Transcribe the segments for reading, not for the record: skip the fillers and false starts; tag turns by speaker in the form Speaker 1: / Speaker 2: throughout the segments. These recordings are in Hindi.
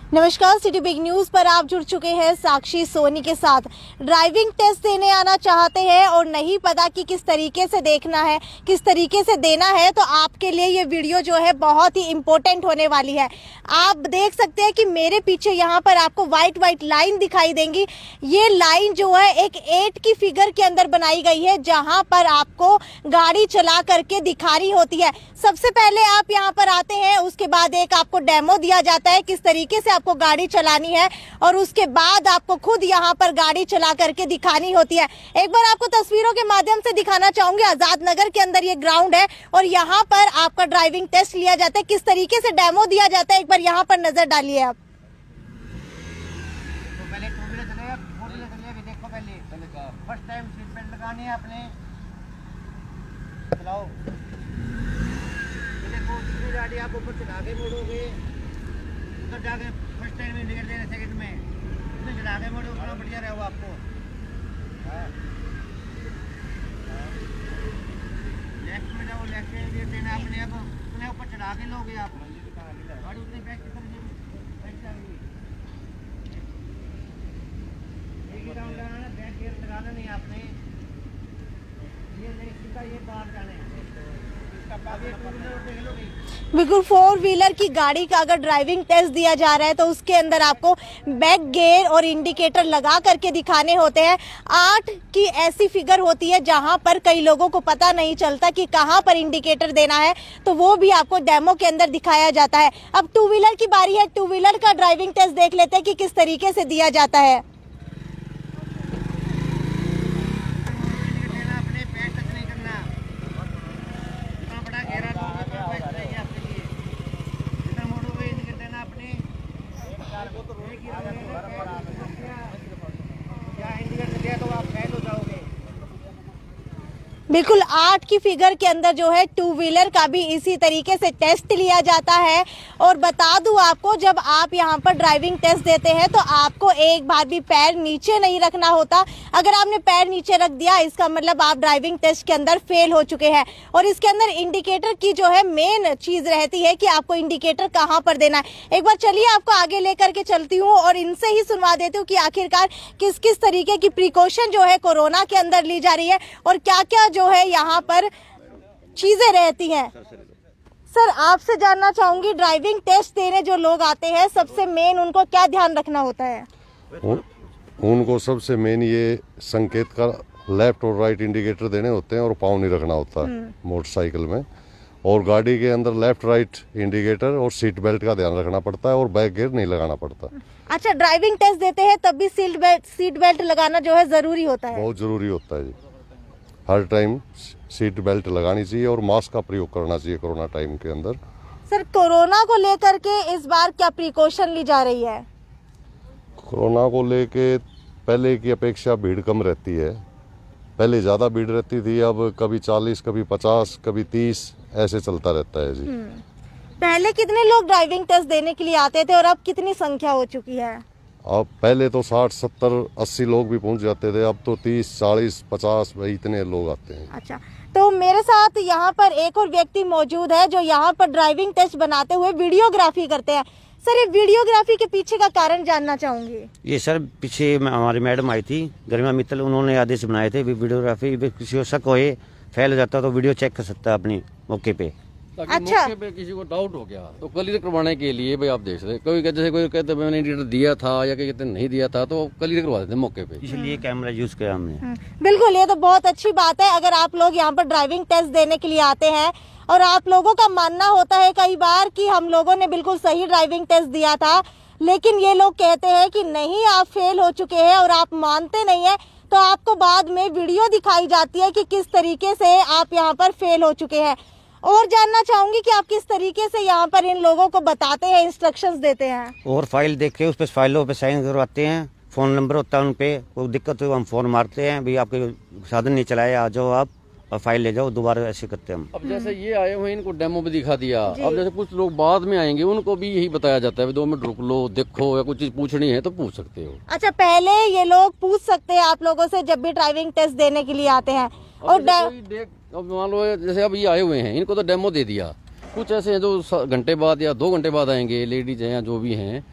Speaker 1: नमस्कार, सिटी बिग न्यूज पर आप जुड़ चुके हैं साक्षी सोनी के साथ। ड्राइविंग टेस्ट देने आना चाहते हैं और नहीं पता कि किस तरीके से देखना है, किस तरीके से देना है, तो आपके लिए ये वीडियो जो है बहुत ही इम्पोर्टेंट होने वाली है। आप देख सकते हैं कि मेरे पीछे यहाँ पर आपको व्हाइट लाइन दिखाई देंगी। ये लाइन जो है एक 8 की फिगर के अंदर बनाई गई है, जहाँ पर आपको गाड़ी चला करके दिखानी होती है। सबसे पहले आप यहाँ पर आते हैं, उसके बाद एक आपको डेमो दिया जाता है किस तरीके से आपको गाड़ी चलानी है, और उसके बाद आपको खुद यहाँ पर गाड़ी चला करके दिखानी होती है। एक बार आपको तस्वीरों के माध्यम से दिखाना चाहूंगी। आजाद नगर के अंदर ये ग्राउंड है और यहाँ पर आपका ड्राइविंग टेस्ट लिया जाता है, किस तरीके से डेमो दिया जाता है, एक बार यहाँ पर नजर डालिए आप।
Speaker 2: तो पहले 2 व्हीलर चलेगा, 4 व्हीलर चलेगा, देखो पहले फर्स्ट टाइम सीट बेल्ट लगानी है आपने, चलाओ। ये देखो दूसरी गाड़ी आप ऊपर चढ़ा के मोड़ोगे, उधर जाके फर्स्ट टाइम में इंडिकेटर देना, सेकंड में उसमें चढ़ा के मोड़ो, उतना बढ़िया रहेगा आपको। लेफ्ट में जाओ, लेफ्ट में इंडिकेटर देना आपने, अब उतने ऊपर चढ़ा के लोगे आप गाड़ी, उतने बैक की तरफ बैठ जाएगी। एक ही राउंड लगाना, बैक गियर लगाना नहीं आपने, ये नहीं सीधा ये बाहर जाना है। अब ये 2 व्हीलर देख लो नहीं,
Speaker 1: बिल्कुल 4 व्हीलर की गाड़ी का अगर ड्राइविंग टेस्ट दिया जा रहा है तो उसके अंदर आपको बैक गियर और इंडिकेटर लगा करके दिखाने होते हैं। 8 की ऐसी फिगर होती है जहां पर कई लोगों को पता नहीं चलता कि कहां पर इंडिकेटर देना है, तो वो भी आपको डेमो के अंदर दिखाया जाता है। अब 2 व्हीलर की बारी है, 2 व्हीलर का ड्राइविंग टेस्ट देख लेते हैं कि किस तरीके से दिया जाता है। बिल्कुल 8 की फिगर के अंदर जो है 2 व्हीलर का भी इसी तरीके से टेस्ट लिया जाता है। और बता दूं आपको, जब आप यहां पर ड्राइविंग टेस्ट देते हैं तो आपको एक बार भी पैर नीचे नहीं रखना होता। अगर आपने पैर नीचे रख दिया, इसका मतलब आप ड्राइविंग टेस्ट के अंदर फेल हो चुके हैं। और इसके अंदर इंडिकेटर की जो है मेन चीज रहती है कि आपको इंडिकेटर कहाँ पर देना है। एक बार चलिए आपको आगे लेकर के चलती हूँ और इनसे ही सुनवा देती हूँ कि आखिरकार किस किस तरीके की प्रिकॉशन जो है कोरोना के अंदर ली जा रही है और क्या क्या जो है यहाँ पर चीजें रहती हैं। सर, आपसे जानना चाहूंगी, ड्राइविंग टेस्ट देने जो लोग आते हैं सबसे मेन उनको क्या ध्यान रखना होता है?
Speaker 3: उनको सबसे मेन ये संकेत का लेफ्ट और राइट इंडिकेटर देने होते हैं और पाँव नहीं रखना होता मोटरसाइकिल में। और गाड़ी के अंदर लेफ्ट राइट इंडिकेटर और सीट बेल्ट का ध्यान रखना पड़ता है और बैक गियर नहीं लगाना पड़ता।
Speaker 1: अच्छा, ड्राइविंग टेस्ट देते हैं तब भी सीट बेल्ट लगाना जो है जरूरी होता है?
Speaker 3: बहुत जरूरी होता है जी, हर टाइम सीट बेल्ट लगानी चाहिए और मास्क का प्रयोग करना चाहिए कोरोना टाइम के अंदर।
Speaker 1: सर, कोरोना को लेकर के इस बार क्या प्रिकॉशन ली जा रही है?
Speaker 3: कोरोना को लेके पहले की अपेक्षा भीड़ कम रहती है। पहले ज़्यादा भीड़ रहती थी, अब कभी 40, कभी 50, कभी 30 ऐसे चलता रहता है जी।
Speaker 1: पहले कितने लोग ड्राइविंग टेस्ट देने के लिए आते थे और अब कितनी संख्या हो चुकी है?
Speaker 3: अब पहले तो 60, 70, 80 लोग भी पहुंच जाते थे, अब तो 30, 40, 50 भाई इतने लोग आते हैं।
Speaker 1: अच्छा, तो मेरे साथ यहाँ पर एक और व्यक्ति मौजूद है जो यहाँ पर ड्राइविंग टेस्ट बनाते हुए वीडियोग्राफी करते हैं। सर, ये वीडियोग्राफी के पीछे का कारण जानना चाहूंगी।
Speaker 4: ये सर पीछे हमारी मैडम आई थी गरिमा मित्तल, उन्होंने आदेश बनाए थे वीडियोग्राफी, किसी को शक होए फैल जाता तो वीडियो चेक कर सकता है अपनी मौके पे।
Speaker 1: अच्छा,
Speaker 5: मौके पे किसी को डाउट हो गया तो क्लियर करवाने के लिए भाई आप देख सकते, कोई जैसे कोई कहते मैंने इंडिकेटर दिया था या कहते नहीं दिया था, तो क्लियर करवा देते मौके पे,
Speaker 4: इसलिए कैमरा यूज किया हमने।
Speaker 1: बिल्कुल, ये तो बहुत अच्छी बात है। अगर आप लोग यहाँ पर ड्राइविंग टेस्ट देने के लिए आते हैं और आप लोगों का मानना होता है कई बार कि हम लोगों ने बिल्कुल सही ड्राइविंग टेस्ट दिया था, लेकिन ये लोग कहते हैं कि नहीं, आप फेल हो चुके हैं और आप मानते नहीं है, तो आपको बाद में वीडियो दिखाई जाती है कि किस तरीके से आप यहाँ पर फेल हो चुके हैं। और जानना चाहूंगी कि आप किस तरीके से यहाँ पर इन लोगों को बताते हैं, इंस्ट्रक्शंस देते हैं?
Speaker 4: और फाइल देख के उस पर फाइलों पे साइन करवाते हैं, फोन नंबर होता है उन पे, कोई दिक्कत हो हम फोन मारते हैं, भाई आपके साधन नहीं चलाए, आ जाओ आप और फाइल ले जाओ, दोबारा ऐसे करते हैं हम।
Speaker 5: अब जैसे ये आए हुए इनको डेमो भी दिखा दिया, अब जैसे कुछ लोग बाद में आएंगे उनको भी यही बताया जाता है 2 मिनट रुक लो, देखो, या कुछ चीज पूछनी है तो पूछ सकते हो।
Speaker 1: अच्छा, पहले ये लोग पूछ सकते हैं आप लोगों से जब भी ड्राइविंग टेस्ट देने के लिए आते हैं? और
Speaker 5: अब मान लो जैसे अब ये आए हुए हैं, इनको तो डेमो दे दिया, कुछ ऐसे हैं जो घंटे बाद या 2 घंटे बाद आएंगे, लेडीज हैं या जो भी हैं,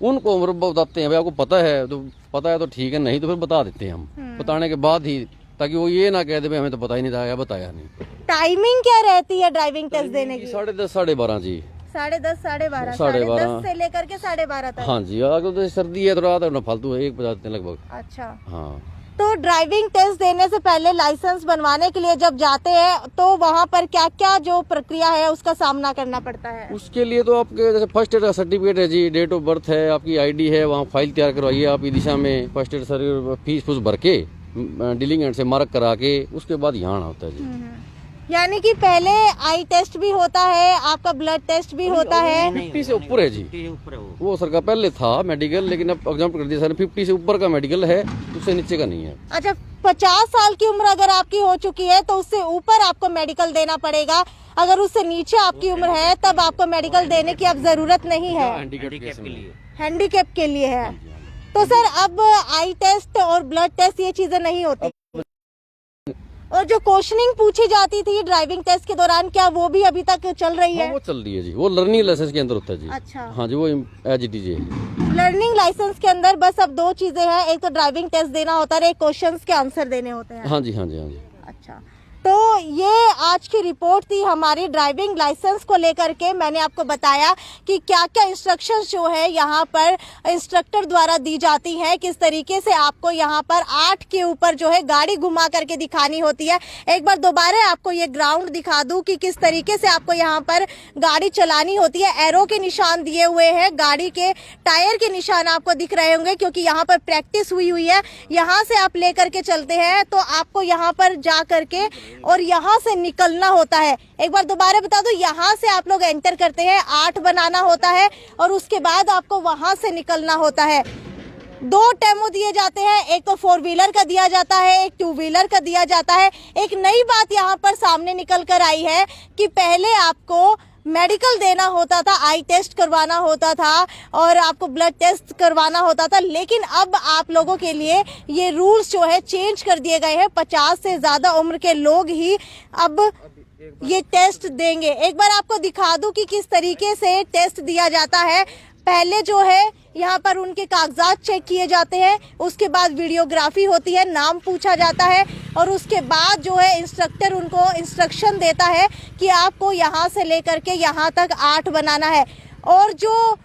Speaker 5: उनको उम्र बताते हैं, भाई आपको पता है तो ठीक है, नहीं तो फिर बता देते हैं हम, बताने के बाद ही, ताकि वो ये ना कह दे भाई हमें तो पता ही नहीं था या बताया नहीं।
Speaker 1: टाइमिंग क्या रहती है ड्राइविंग टेस्ट देने की?
Speaker 5: 10:30 12:30 जी।
Speaker 1: 10:30 12:30
Speaker 5: 12:30
Speaker 1: 10 से लेकर के 12:30 तक।
Speaker 5: हाँ जी, अगर तो सर्दी है थोड़ा तो फालतू 1 बजा देते हैं लगभग।
Speaker 1: अच्छा,
Speaker 5: हाँ,
Speaker 1: तो ड्राइविंग टेस्ट देने से पहले लाइसेंस बनवाने के लिए जब जाते हैं तो वहाँ पर क्या क्या जो प्रक्रिया है उसका सामना करना पड़ता है?
Speaker 5: उसके लिए तो आपके जैसे फर्स्ट एड का सर्टिफिकेट है जी, डेट ऑफ बर्थ है, आपकी आईडी है, वहाँ फाइल तैयार करवाइए आप ई दिशा में, फर्स्ट एड सर्टिफिकेट फीस भर के डीलिंग एंड से मार्क करा के उसके बाद यहाँ आना होता है जी।
Speaker 1: यानी कि पहले आई टेस्ट भी होता है, आपका ब्लड टेस्ट भी होता है।
Speaker 5: 50 से ऊपर है जी, वो सर का पहले था मेडिकल, लेकिन अब एग्जाम कर दिया सर, 50 से ऊपर का मेडिकल है, उससे नीचे का नहीं है।
Speaker 1: अच्छा, 50 साल की उम्र अगर आपकी हो चुकी है तो उससे ऊपर आपको मेडिकल देना पड़ेगा, अगर उससे नीचे आपकी उम्र है तब आपको मेडिकल देने की अब जरूरत नहीं है, हैंडीकैप के लिए है। तो सर अब आई टेस्ट और ब्लड टेस्ट ये चीजें नहीं होती, और जो क्वेश्चनिंग पूछी जाती थी ड्राइविंग टेस्ट के दौरान क्या वो भी अभी तक चल रही है?
Speaker 5: हाँ, वो चल रही है जी, वो लर्निंग लाइसेंस के अंदर होता है जी।
Speaker 1: अच्छा,
Speaker 5: हाँ जी, वो एज इट इज है।
Speaker 1: लर्निंग लाइसेंस के अंदर बस अब 2 चीजें हैं, एक तो ड्राइविंग टेस्ट देना होता है, एक क्वेश्चंस के आंसर देने होते हैं।
Speaker 5: हाँ जी, हाँ जी, हाँ जी।
Speaker 1: अच्छा, तो ये आज की रिपोर्ट थी हमारी ड्राइविंग लाइसेंस को लेकर के। मैंने आपको बताया कि क्या क्या इंस्ट्रक्शंस जो है यहाँ पर इंस्ट्रक्टर द्वारा दी जाती हैं, किस तरीके से आपको यहाँ पर 8 के ऊपर जो है गाड़ी घुमा करके दिखानी होती है। एक बार दोबारा आपको ये ग्राउंड दिखा दूं कि किस तरीके से आपको यहाँ पर गाड़ी चलानी होती है। एरो के निशान दिए हुए हैं, गाड़ी के टायर के निशान आपको दिख रहे होंगे क्योंकि यहाँ पर प्रैक्टिस हुई है। यहाँ से आप लेकर के चलते हैं तो आपको यहाँ पर जा करके और यहाँ से निकलना होता है। एक बार दोबारा बता दूं, यहाँ से आप लोग एंटर करते हैं, 8 बनाना होता है और उसके बाद आपको वहां से निकलना होता है। 2 टेमो दिए जाते हैं, एक तो 4 व्हीलर का दिया जाता है, एक 2 व्हीलर का दिया जाता है। एक नई बात यहाँ पर सामने निकल कर आई है कि पहले आपको मेडिकल देना होता था, आई टेस्ट करवाना होता था और आपको ब्लड टेस्ट करवाना होता था, लेकिन अब आप लोगों के लिए ये रूल्स जो है चेंज कर दिए गए हैं। 50 से ज्यादा उम्र के लोग ही अब ये टेस्ट देंगे। एक बार आपको दिखा दूं कि किस तरीके से टेस्ट दिया जाता है। पहले जो है यहाँ पर उनके कागजात चेक किए जाते हैं, उसके बाद वीडियोग्राफी होती है, नाम पूछा जाता है और उसके बाद जो है इंस्ट्रक्टर उनको इंस्ट्रक्शन देता है कि आपको यहाँ से लेकर के यहाँ तक 8 बनाना है। और जो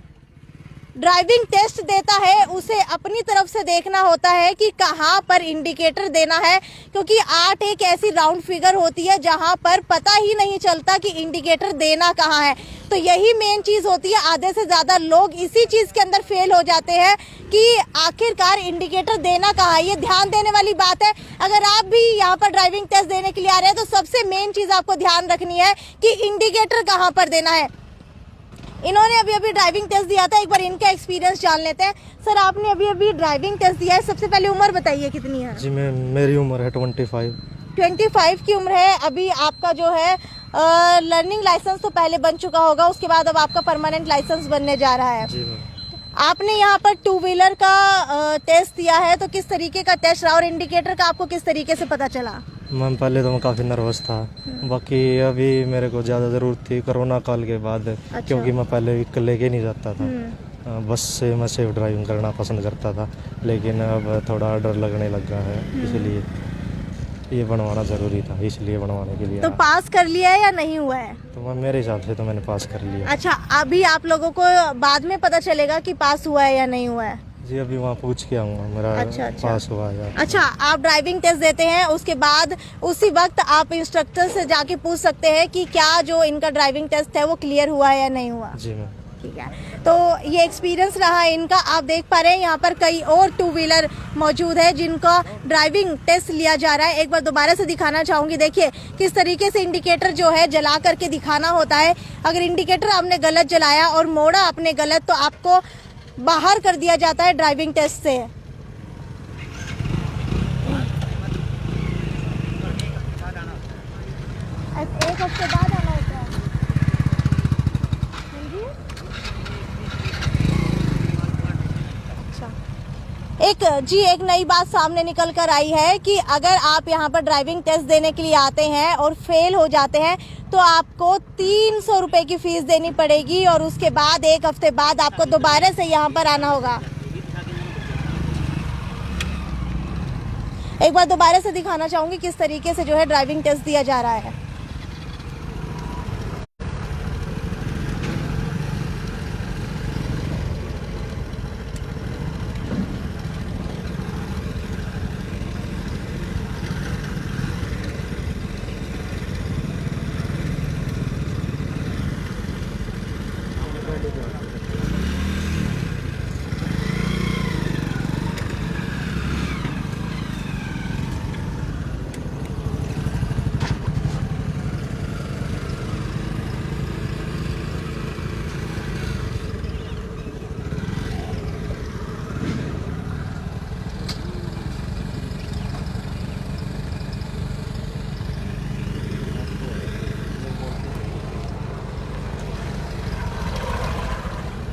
Speaker 1: ड्राइविंग टेस्ट देता है उसे अपनी तरफ से देखना होता है कि कहाँ पर इंडिकेटर देना है, क्योंकि 8 एक ऐसी राउंड फिगर होती है जहाँ पर पता ही नहीं चलता कि इंडिकेटर देना कहाँ है। तो यही मेन चीज होती है। आधे से ज्यादा लोग इसी चीज के अंदर फेल हो जाते हैं कि आखिरकार इंडिकेटर देना कहाँ है। ये ध्यान देने वाली बात है। अगर आप भी यहाँ पर ड्राइविंग टेस्ट देने के लिए आ रहे हैं तो सबसे मेन चीज आपको ध्यान रखनी है कि इंडिकेटर कहाँ पर देना है। इन्होंने अभी अभी ड्राइविंग टेस्ट दिया था, एक बार इनका एक्सपीरियंस जान लेते हैं। सर, आपने अभी अभी ड्राइविंग टेस्ट दिया है, सबसे पहले उम्र बताइए कितनी है?
Speaker 6: जी मेरी उम्र है 25।
Speaker 1: 25 की उम्र है। अभी आपका जो है लर्निंग लाइसेंस तो पहले बन चुका होगा, उसके बाद अब आपका परमानेंट लाइसेंस बनने जा रहा है।
Speaker 6: जी
Speaker 1: आपने यहाँ पर 2 व्हीलर का टेस्ट दिया है, तो किस तरीके का टेस्ट रहा और इंडिकेटर का आपको किस तरीके से पता चला?
Speaker 6: मैम पहले तो मैं काफ़ी नर्वस था, बाकी अभी मेरे को ज़्यादा ज़रूरत थी कोरोना काल के बाद।
Speaker 1: अच्छा।
Speaker 6: क्योंकि मैं पहले व्हीकल लेके नहीं जाता था, बस से मैं सेफ ड्राइविंग करना पसंद करता था, लेकिन अब थोड़ा डर लगने लगा है, इसलिए ये बनवाना ज़रूरी था, इसलिए बनवाने के लिए।
Speaker 1: तो पास कर लिया है या नहीं हुआ है?
Speaker 6: तो मैं मेरे हिसाब से तो मैंने पास कर लिया।
Speaker 1: अच्छा, अभी आप लोगों को बाद में पता चलेगा कि पास हुआ है या नहीं हुआ है?
Speaker 6: जी अभी वहाँ पूछ के आऊँगा मेरा
Speaker 1: अच्छा।
Speaker 6: पास हुआ है।
Speaker 1: अच्छा, आप ड्राइविंग टेस्ट देते हैं, उसके बाद उसी वक्त आप इंस्ट्रक्टर से जाके पूछ सकते हैं कि क्या जो इनका ड्राइविंग टेस्ट है वो क्लियर हुआ है या नहीं हुआ।
Speaker 6: जी मैम।
Speaker 1: ठीक है, तो ये एक्सपीरियंस रहा है इनका। आप देख पा रहे हैं यहाँ पर कई और 2 व्हीलर मौजूद है जिनका ड्राइविंग टेस्ट लिया जा रहा है। एक बार दोबारा से दिखाना चाहूंगी, देखिए किस तरीके से इंडिकेटर जो है जला करके दिखाना होता है। अगर इंडिकेटर आपने गलत जलाया और मोड़ा आपने गलत तो आपको बाहर कर दिया जाता है ड्राइविंग टेस्ट से। एक हफ्ते बाद आना होता है। अच्छा, एक नई बात सामने निकल कर आई है कि अगर आप यहाँ पर ड्राइविंग टेस्ट देने के लिए आते हैं और फेल हो जाते हैं तो आपको 300 रुपये की फीस देनी पड़ेगी और उसके बाद 1 हफ्ते बाद आपको दोबारा से यहाँ पर आना होगा। एक बार दोबारा से दिखाना चाहूँगी किस तरीके से जो है ड्राइविंग टेस्ट दिया जा रहा है।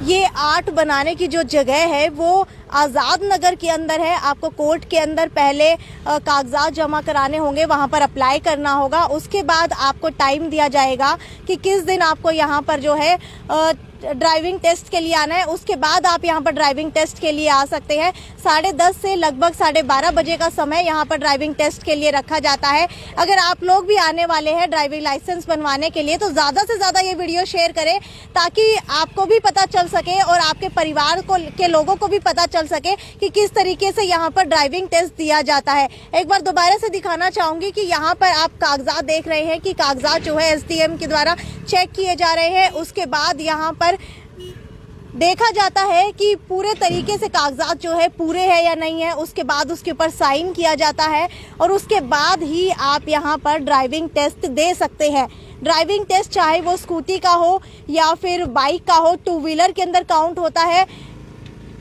Speaker 1: ये आर्ट बनाने की जो जगह है वो आज़ाद नगर के अंदर है। आपको कोर्ट के अंदर पहले कागजात जमा कराने होंगे, वहाँ पर अप्लाई करना होगा। उसके बाद आपको टाइम दिया जाएगा कि किस दिन आपको यहाँ पर जो है ड्राइविंग टेस्ट के लिए आना है। उसके बाद आप यहाँ पर ड्राइविंग टेस्ट के लिए आ सकते हैं। 10:30 से लगभग 12:30 बजे का समय यहाँ पर ड्राइविंग टेस्ट के लिए रखा जाता है। अगर आप लोग भी आने वाले हैं ड्राइविंग लाइसेंस बनवाने के लिए तो ज़्यादा से ज़्यादा ये वीडियो शेयर करें ताकि आपको भी पता चल सके और आपके परिवार के लोगों को भी पता चल सके कि किस तरीके से यहाँ पर ड्राइविंग टेस्ट दिया जाता है। एक बार दोबारा से दिखाना चाहूँगी कि यहाँ पर आप कागजात देख रहे हैं कि कागजात जो है SDM के द्वारा चेक किए जा रहे हैं। उसके बाद यहाँ पर देखा जाता है कि पूरे तरीके से कागजात जो है पूरे हैं या नहीं है। उसके बाद उसके ऊपर साइन किया जाता है और उसके बाद ही आप यहाँ पर ड्राइविंग टेस्ट दे सकते हैं। ड्राइविंग टेस्ट चाहे वो स्कूटी का हो या फिर बाइक का हो, 2 व्हीलर के अंदर काउंट होता है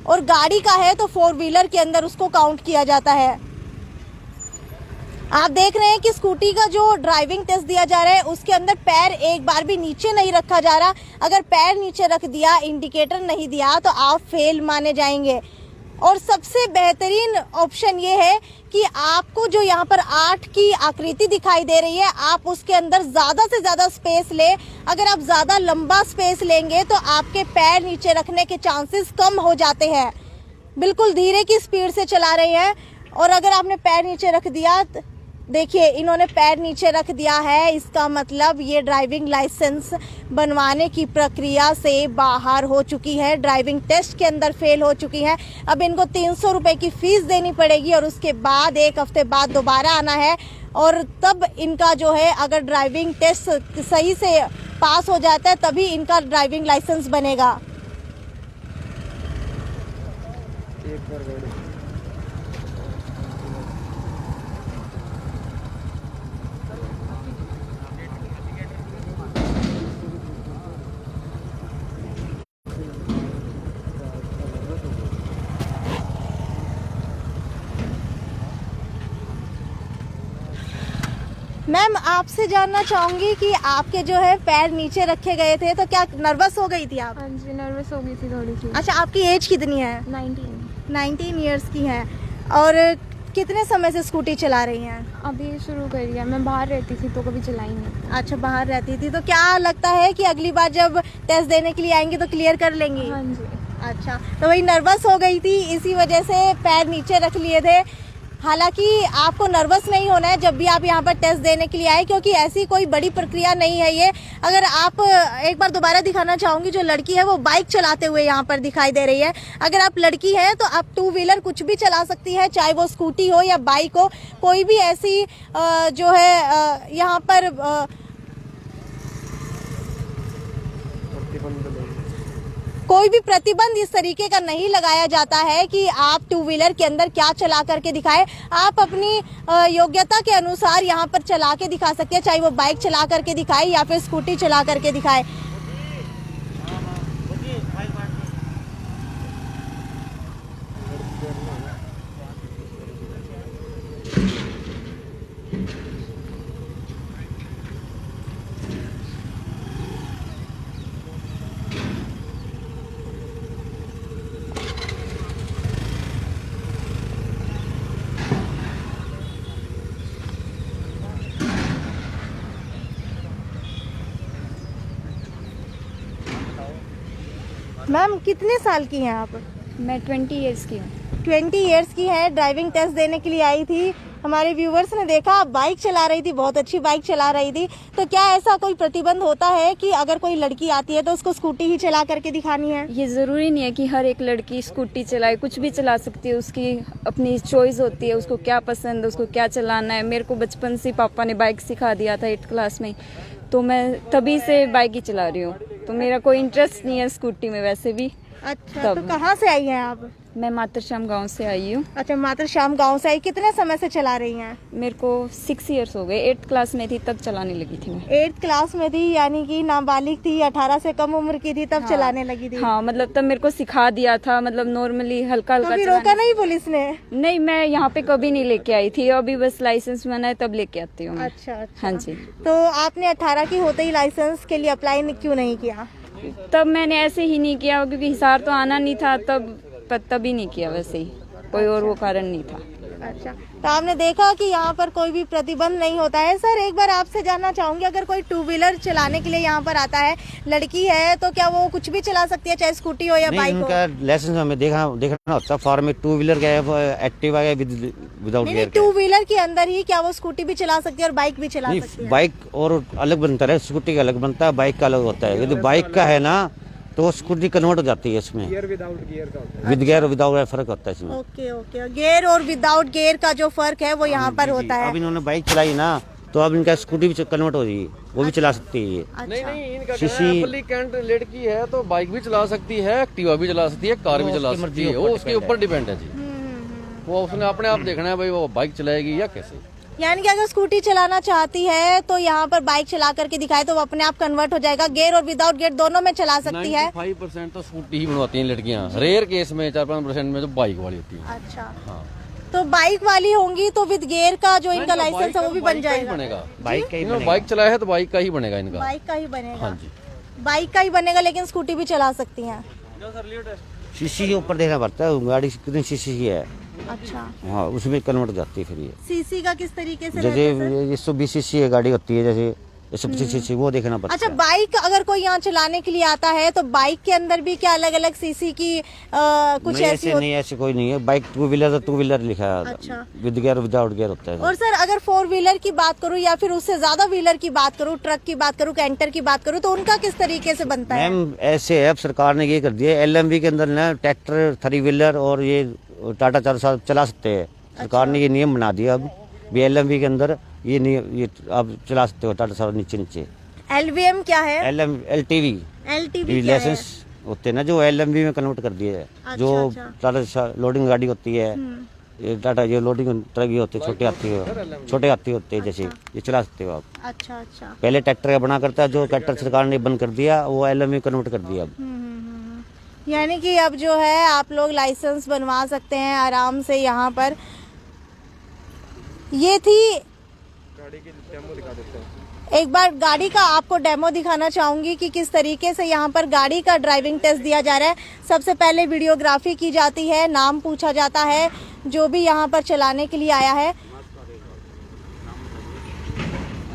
Speaker 1: और गाड़ी का है तो 4 व्हीलर के अंदर उसको काउंट किया जाता है। आप देख रहे हैं कि स्कूटी का जो ड्राइविंग टेस्ट दिया जा रहा है उसके अंदर पैर एक बार भी नीचे नहीं रखा जा रहा। अगर पैर नीचे रख दिया, इंडिकेटर नहीं दिया तो आप फेल माने जाएंगे। और सबसे बेहतरीन ऑप्शन ये है कि आपको जो यहाँ पर 8 की आकृति दिखाई दे रही है, आप उसके अंदर ज़्यादा से ज़्यादा स्पेस लें। अगर आप ज़्यादा लंबा स्पेस लेंगे तो आपके पैर नीचे रखने के चांसेस कम हो जाते हैं। बिल्कुल धीरे की स्पीड से चला रहे हैं और अगर आपने पैर नीचे रख दिया, देखिए इन्होंने पैर नीचे रख दिया है, इसका मतलब ये ड्राइविंग लाइसेंस बनवाने की प्रक्रिया से बाहर हो चुकी है, ड्राइविंग टेस्ट के अंदर फेल हो चुकी है। अब इनको 300 रुपये की फीस देनी पड़ेगी और उसके बाद 1 हफ्ते बाद दोबारा आना है और तब इनका जो है अगर ड्राइविंग टेस्ट सही से पास हो जाता है तभी इनका ड्राइविंग लाइसेंस बनेगा। मैम आपसे जानना चाहूंगी कि आपके जो है पैर नीचे रखे गए थे तो क्या नर्वस हो गई थी आप?
Speaker 7: हाँ जी, नर्वस हो गई थी थोड़ी सी।
Speaker 1: अच्छा, आपकी एज कितनी है? 19 ईयर्स की है। और कितने समय से स्कूटी चला रही हैं?
Speaker 7: अभी शुरू करी है। मैं बाहर रहती थी तो कभी चलाई नहीं।
Speaker 1: अच्छा, बाहर रहती थी। तो क्या लगता है कि अगली बार जब टेस्ट देने के लिए आएंगी तो क्लियर कर लेंगी?
Speaker 7: हाँ जी।
Speaker 1: अच्छा, तो वही नर्वस हो गई थी, इसी वजह से पैर नीचे रख लिए थे। हालांकि आपको नर्वस नहीं होना है जब भी आप यहाँ पर टेस्ट देने के लिए आए, क्योंकि ऐसी कोई बड़ी प्रक्रिया नहीं है ये। अगर आप एक बार दोबारा दिखाना चाहूँगी, जो लड़की है वो बाइक चलाते हुए यहाँ पर दिखाई दे रही है। अगर आप लड़की है तो आप 2 व्हीलर कुछ भी चला सकती है, चाहे वो स्कूटी हो या बाइक हो। कोई भी ऐसी जो है यहाँ पर कोई भी प्रतिबंध इस तरीके का नहीं लगाया जाता है कि आप 2 व्हीलर के अंदर क्या चला करके दिखाएं। आप अपनी योग्यता के अनुसार यहाँ पर चला के दिखा सकते हैं, चाहे वो बाइक चला करके दिखाए या फिर स्कूटी चला करके दिखाए। मैम कितने साल की हैं आप?
Speaker 7: मैं 20 इयर्स की हूँ।
Speaker 1: 20 इयर्स की है, ड्राइविंग टेस्ट देने के लिए आई थी। हमारे व्यूवर्स ने देखा आप बाइक चला रही थी, बहुत अच्छी बाइक चला रही थी। तो क्या ऐसा कोई प्रतिबंध होता है कि अगर कोई लड़की आती है तो उसको स्कूटी ही चला करके दिखानी है?
Speaker 8: ये ज़रूरी नहीं है कि हर एक लड़की स्कूटी चलाए, कुछ भी चला सकती है, उसकी अपनी चॉइस होती है, उसको क्या पसंद है, उसको क्या चलाना है। मेरे को बचपन से पापा ने बाइक सिखा दिया था 8th क्लास में, तो मैं तभी से बाइक ही चला रही हूँ। तो मेरा कोई इंटरेस्ट नहीं है स्कूटी में वैसे भी।
Speaker 1: अच्छा, तो कहाँ से आई हैं आप?
Speaker 8: मैं मातरश्याम गांव से आई हूँ।
Speaker 1: अच्छा, मातरश्याम गांव से आई। कितने समय से चला रही हैं?
Speaker 8: मेरे को 6 इयर्स हो गए। 8th क्लास में थी तब चलाने लगी थी मैं।
Speaker 1: 8th क्लास में थी, यानी कि नाबालिग थी, 18 से कम उम्र की थी तब चलाने लगी थी।
Speaker 8: हाँ, मतलब तब मेरे को सिखा दिया था, मतलब नॉर्मली हल्का हल्का
Speaker 1: कभी रोका नहीं पुलिस ने?
Speaker 8: नहीं, मैं यहाँ पे कभी नहीं लेके आई थी, अभी बस लाइसेंस बना है तब लेके आती हूँ मैं।
Speaker 1: अच्छा।
Speaker 8: हाँ जी।
Speaker 1: तो आपने 18 की होते ही लाइसेंस के लिए अप्लाई क्यों नहीं किया?
Speaker 8: तब मैंने ऐसे ही नहीं किया क्योंकि हिसार तो आना नहीं था, तभी नहीं किया, वैसे ही कोई और वो कारण नहीं था।
Speaker 1: अच्छा, तो आपने देखा कि यहाँ पर कोई भी प्रतिबंध नहीं होता है। सर, एक बार आपसे जानना चाहूंगी, अगर कोई 2 व्हीलर चलाने के लिए यहाँ पर आता है, लड़की है, तो क्या वो कुछ भी चला सकती है, चाहे स्कूटी हो या बाइक हो?
Speaker 4: उनका लाइसेंस हमें देखना होता है फॉर्म में। 2 व्हीलर का एक्टिवा का विदाउट
Speaker 1: नहीं,
Speaker 4: गियर
Speaker 1: 2 व्हीलर के अंदर ही क्या वो स्कूटी भी चला सकती है और बाइक भी चला सकती है?
Speaker 4: बाइक और अलग बनता है, स्कूटी का अलग बनता है, बाइक का अलग होता है। यदि बाइक का है ना तो स्कूटी कन्वर्ट हो जाती है इसमें। विद गियर विदाउट फर्क होता है इसमें।
Speaker 1: ओके। गियर और विदाउट गियर का जो फर्क है वो यहाँ पर होता है।
Speaker 4: अब इन्होंने बाइक चलाई ना तो अब इनका स्कूटी भी कन्वर्ट हो जाएगी, वो भी चला सकती है ये।
Speaker 5: नहीं, इनका एप्लीकेंट लड़की है तो बाइक भी चला सकती है, एक्टिवा भी चला सकती है, कार भी चला सकती है। वो उसके ऊपर डिपेंड है जी। वो उसने अपने आप देखना है भाई वो बाइक चलाएगी या कैसे।
Speaker 1: यानी कि अगर स्कूटी चलाना चाहती है तो यहाँ पर बाइक चला करके दिखाए तो वो अपने आप कन्वर्ट हो जाएगा। गियर और विदाउट गियर दोनों में चला सकती है।
Speaker 5: 95% तो स्कूटी ही बनवाती हैं लड़कियां, रेयर केस में 4-5% में जो बाइक वाली होती है।
Speaker 1: अच्छा,
Speaker 5: हाँ।
Speaker 1: तो बाइक वाली होंगी तो विद गियर का जो इनका लाइसेंस है वो भी बन जाएगा।
Speaker 4: बाइक का ही
Speaker 5: इन्होंने बाइक चलाया है तो बाइक का ही बनेगा इनका।
Speaker 1: बाइक का ही बनेगा।
Speaker 5: हाँ जी,
Speaker 1: बाइक का ही बनेगा, लेकिन स्कूटी भी चला सकती हैं।
Speaker 4: सीसी के ऊपर देखना पड़ता है गाड़ी कितनी सीसी की है।
Speaker 1: अच्छा,
Speaker 4: हाँ, उसमें कन्वर्ट हो जाती है फिर ये।
Speaker 1: सीसी का किस तरीके से
Speaker 4: जैसे
Speaker 1: रहता है सर?
Speaker 4: 120 सीसी है गाड़ी होती है, जैसे 125 सीसी, वो देखना पड़ता
Speaker 1: अच्छा,
Speaker 4: है।
Speaker 1: बाइक अगर कोई यहाँ चलाने के लिए आता है तो बाइक के अंदर भी क्या अलग अलग सीसी की कुछ
Speaker 4: नहीं,
Speaker 1: ऐसी
Speaker 4: नहीं, ऐसे कोई नहीं है। बाइक 2 व्हीलर तो 2 व्हीलर लिखा है।
Speaker 1: अच्छा।
Speaker 4: विद गियर विदाउट गियर होता है।
Speaker 1: और सर, अगर 4 व्हीलर की बात करूँ या फिर उससे ज्यादा व्हीलर की बात करूँ, ट्रक की बात करूँ, कैंटर की बात करूँ, तो उनका किस तरीके से बनता है?
Speaker 4: मैम ऐसे है, अब सरकार ने ये कर दिया है, LMV के अंदर ना ट्रैक्टर 3 व्हीलर और ये टाटा 4 चला सकते हैं। सरकार ने ये नियम बना दिया अब भी LMV के अंदर ये नियम, ये आप चला सकते हो टाटा 4 नीचे।
Speaker 1: LVM क्या है?
Speaker 4: LTV
Speaker 1: LTV
Speaker 4: लाइसेंस होते हैं ना, जो LMV में कन्वर्ट कर दिए है। जो टाटा लोडिंग गाड़ी होती है, ये टाटा ये लोडिंग ट्रक ये होते हैं, छोटे हाथी होते हैं, जैसे ये चला सकते हो आप।
Speaker 1: अच्छा।
Speaker 4: पहले ट्रैक्टर का बना करता है, जो ट्रैक्टर सरकार ने बंद कर दिया वो LMV कन्वर्ट कर दिया अब।
Speaker 1: यानी कि अब जो है आप लोग लाइसेंस बनवा सकते हैं आराम से यहाँ पर। ये थी गाड़ी की डेमो, दिखा देते हैं। एक बार गाड़ी का आपको डेमो दिखाना चाहूंगी कि किस तरीके से यहाँ पर गाड़ी का ड्राइविंग टेस्ट दिया जा रहा है। सबसे पहले वीडियोग्राफी की जाती है, नाम पूछा जाता है जो भी यहाँ पर चलाने के लिए आया है।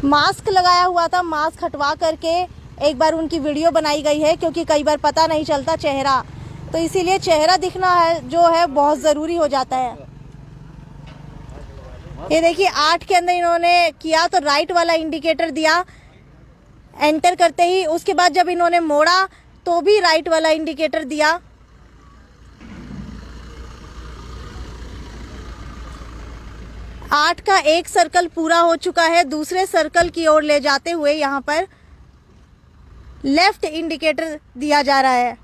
Speaker 1: मास्क लगाया हुआ था, मास्क हटवा करके एक बार उनकी वीडियो बनाई गई है, क्योंकि कई बार पता नहीं चलता चेहरा, तो इसीलिए चेहरा दिखना है जो है बहुत ज़रूरी हो जाता है। ये देखिए 8 के अंदर इन्होंने किया तो राइट वाला इंडिकेटर दिया एंटर करते ही, उसके बाद जब इन्होंने मोड़ा तो भी राइट वाला इंडिकेटर दिया। आठ का एक सर्कल पूरा हो चुका है, दूसरे सर्कल की ओर ले जाते हुए यहाँ पर लेफ्ट इंडिकेटर दिया जा रहा है।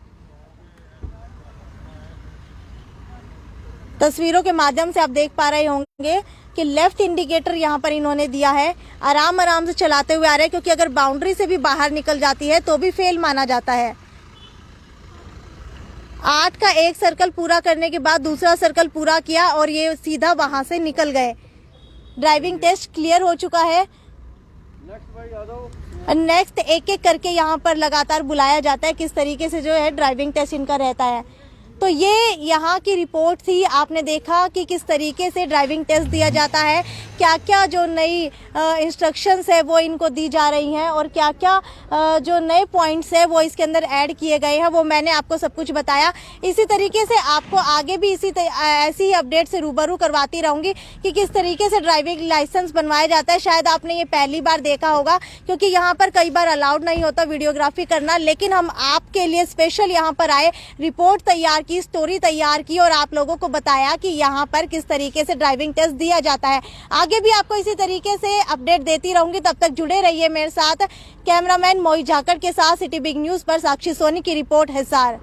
Speaker 1: तस्वीरों के माध्यम से आप देख पा रहे होंगे कि लेफ्ट इंडिकेटर यहाँ पर इन्होंने दिया है। आराम से चलाते हुए आ रहे हैं, क्योंकि अगर बाउंड्री से भी बाहर निकल जाती है तो भी फेल माना जाता है। 8 का एक सर्कल पूरा करने के बाद दूसरा सर्कल पूरा किया और ये सीधा वहां से निकल गए। ड्राइविंग टेस्ट क्लियर हो चुका है। नेक्स्ट एक एक करके यहाँ पर लगातार बुलाया जाता है, किस तरीके से जो है ड्राइविंग टेस्ट इनका रहता है। तो ये यहाँ की रिपोर्ट थी। आपने देखा कि किस तरीके से ड्राइविंग टेस्ट दिया जाता है, क्या क्या जो नई इंस्ट्रक्शंस है वो इनको दी जा रही हैं और क्या क्या जो नए पॉइंट्स है वो इसके अंदर ऐड किए गए हैं, वो मैंने आपको सब कुछ बताया। इसी तरीके से आपको आगे भी ऐसी ही अपडेट से रूबरू करवाती रहूँगी कि किस तरीके से ड्राइविंग लाइसेंस बनवाया जाता है। शायद आपने ये पहली बार देखा होगा, क्योंकि यहाँ पर कई बार अलाउड नहीं होता वीडियोग्राफी करना, लेकिन हम आपके लिए स्पेशल यहाँ पर आए, रिपोर्ट तैयार की, स्टोरी तैयार की और आप लोगों को बताया कि यहाँ पर किस तरीके से ड्राइविंग टेस्ट दिया जाता है। आगे भी आपको इसी तरीके से अपडेट देती रहूंगी, तब तक जुड़े रहिए मेरे साथ। कैमरामैन मोहित झाकड़ के साथ सिटी बिग न्यूज पर साक्षी सोनी की रिपोर्ट हिसार।